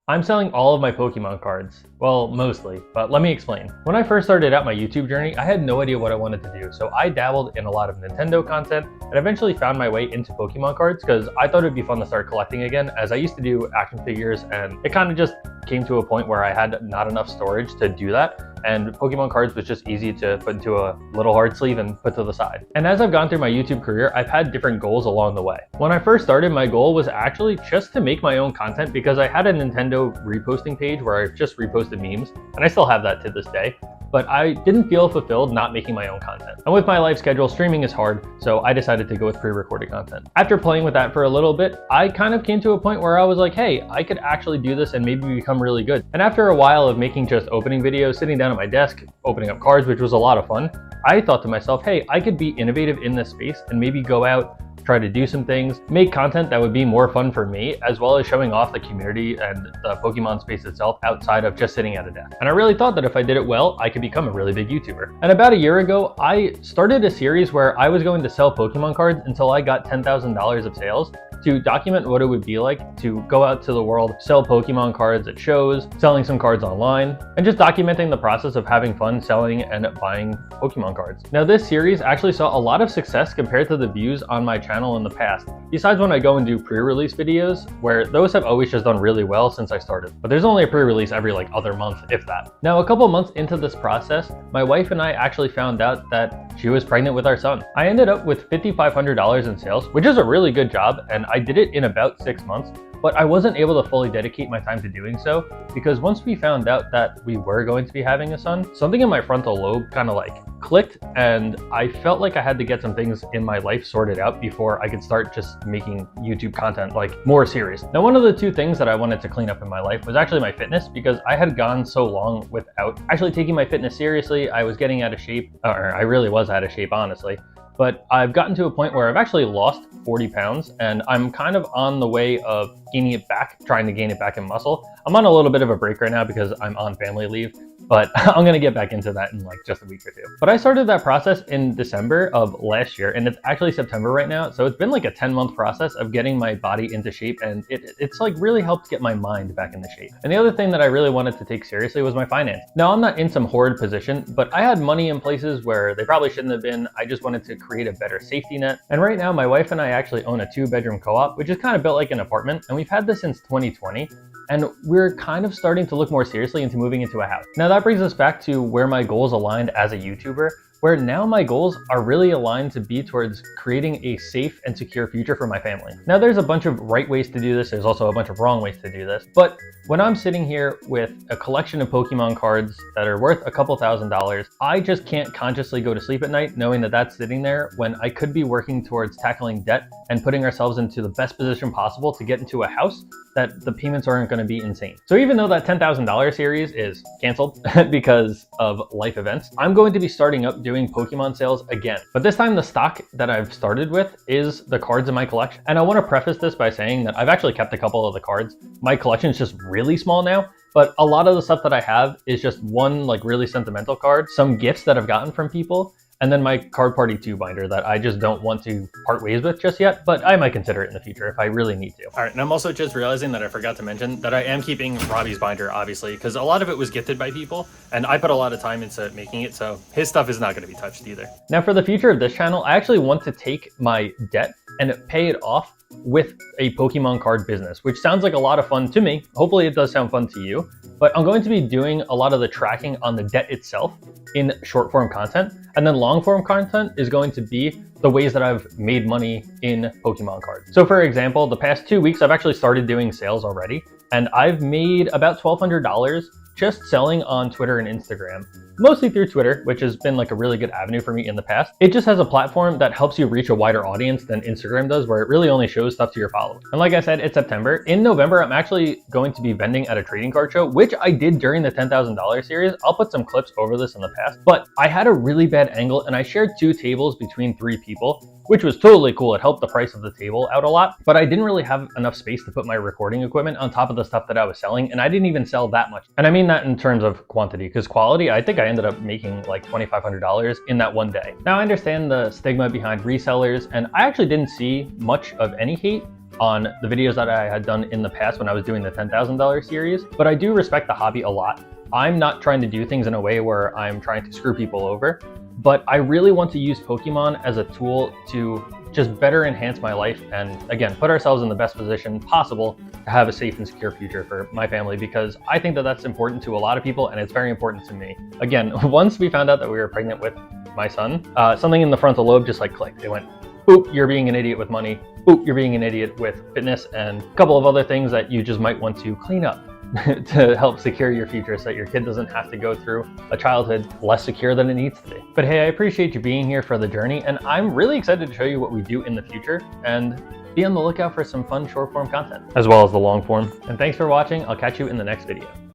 I'm selling all of my Pokemon cards. Well, mostly, but let me explain. When I first started out my YouTube journey, I had no idea what I wanted to do, so I dabbled in a lot of Nintendo content and eventually found my way into Pokemon cards because I thought it'd be fun to start collecting again, as I used to do action figures, and it kind of just came to a point where I had not enough storage to do that, and Pokemon cards was just easy to put into a little hard sleeve and put to the side. And as I've gone through my YouTube career, I've had different goals along the way. When I first started, my goal was actually just to make my own content because I had a Nintendo reposting page where I just reposted memes, and I still have that to this day. But I didn't feel fulfilled not making my own content. And with my life schedule, streaming is hard, so I decided to go with pre-recorded content. After playing with that for a little bit, I kind of came to a point where I was like, hey, I could actually do this and maybe become really good. And after a while of making just opening videos, sitting down at my desk, opening up cards, which was a lot of fun, I thought to myself, hey, I could be innovative in this space and maybe go out, try to do some things, make content that would be more fun for me, as well as showing off the community and the Pokemon space itself outside of just sitting at a desk. And I really thought that if I did it well, I could become a really big YouTuber. And about a year ago, I started a series where I was going to sell Pokemon cards until I got $10,000 of sales, to document what it would be like to go out to the world, sell Pokemon cards at shows, selling some cards online, and just documenting the process of having fun selling and buying Pokemon cards. Now, this series actually saw a lot of success compared to the views on my channel in the past, besides when I go and do pre-release videos, where those have always just done really well since I started. But there's only a pre-release every other month, if that. Now, a couple months into this process, my wife and I actually found out that she was pregnant with our son. I ended up with $5,500 in sales, which is a really good job, and I did it in about 6 months, but I wasn't able to fully dedicate my time to doing so because once we found out that we were going to be having a son, something in my frontal lobe kind of clicked, and I felt like I had to get some things in my life sorted out before I could start just making YouTube content more serious. Now, one of the two things that I wanted to clean up in my life was actually my fitness, because I had gone so long without actually taking my fitness seriously. I was getting out of shape, or I really was out of shape, honestly. But I've gotten to a point where I've actually lost 40 pounds, and I'm kind of on the way of gaining it back, trying to gain it back in muscle. I'm on a little bit of a break right now because I'm on family leave, but I'm gonna get back into that in just a week or two. But I started that process in December of last year, and it's actually September right now. So it's been a 10-month process of getting my body into shape, and it's really helped get my mind back into shape. And the other thing that I really wanted to take seriously was my finance. Now, I'm not in some hoard position, but I had money in places where they probably shouldn't have been. I just wanted to create a better safety net. And right now, my wife and I actually own a 2-bedroom co-op, which is kind of built like an apartment, and we've had this since 2020. And we're kind of starting to look more seriously into moving into a house. Now, that brings us back to where my goals aligned as a YouTuber, where now my goals are really aligned to be towards creating a safe and secure future for my family. Now, there's a bunch of right ways to do this. There's also a bunch of wrong ways to do this. But when I'm sitting here with a collection of Pokemon cards that are worth a couple $1,000s, I just can't consciously go to sleep at night knowing that that's sitting there when I could be working towards tackling debt and putting ourselves into the best position possible to get into a house that the payments aren't going to be insane. So even though that $10,000 series is canceled because of life events, I'm going to be starting up doing Pokemon sales again. But this time the stock that I've started with is the cards in my collection. And I want to preface this by saying that I've actually kept a couple of the cards. My collection is just really small now, but a lot of the stuff that I have is just one really sentimental card, some gifts that I've gotten from people, and then my Card Party 2 binder that I just don't want to part ways with just yet, but I might consider it in the future if I really need to. All right, and I'm also just realizing that I forgot to mention that I am keeping Robbie's binder, obviously, because a lot of it was gifted by people, and I put a lot of time into making it, so his stuff is not going to be touched either. Now, for the future of this channel, I actually want to take my debt and pay it off with a Pokemon card business, which sounds like a lot of fun to me. Hopefully it does sound fun to you, but I'm going to be doing a lot of the tracking on the debt itself in short form content, and then long form content is going to be the ways that I've made money in Pokemon cards. So for example, the past 2 weeks, I've actually started doing sales already, and I've made about $1,200 just selling on Twitter and Instagram, mostly through Twitter, which has been a really good avenue for me in the past. It just has a platform that helps you reach a wider audience than Instagram does, where it really only shows stuff to your followers. And like I said, it's September. In November, I'm actually going to be vending at a trading card show, which I did during the $10,000 series. I'll put some clips over this in the past, but I had a really bad angle and I shared 2 tables between 3 people, which was totally cool. It helped the price of the table out a lot, but I didn't really have enough space to put my recording equipment on top of the stuff that I was selling, and I didn't even sell that much. And I mean that in terms of quantity, because quality, I think I ended up making $2,500 in that one day. Now, I understand the stigma behind resellers, and I actually didn't see much of any hate on the videos that I had done in the past when I was doing the $10,000 series, but I do respect the hobby a lot. I'm not trying to do things in a way where I'm trying to screw people over, but I really want to use Pokemon as a tool to just better enhance my life and, again, put ourselves in the best position possible to have a safe and secure future for my family, because I think that that's important to a lot of people and it's very important to me. Again, once we found out that we were pregnant with my son, something in the frontal lobe just like clicked. It went, oop, you're being an idiot with money. Oop, you're being an idiot with fitness, and a couple of other things that you just might want to clean up to help secure your future so that your kid doesn't have to go through a childhood less secure than it needs to be. But hey, I appreciate you being here for the journey, and I'm really excited to show you what we do in the future, and be on the lookout for some fun short form content, as well as the long form. And thanks for watching. I'll catch you in the next video.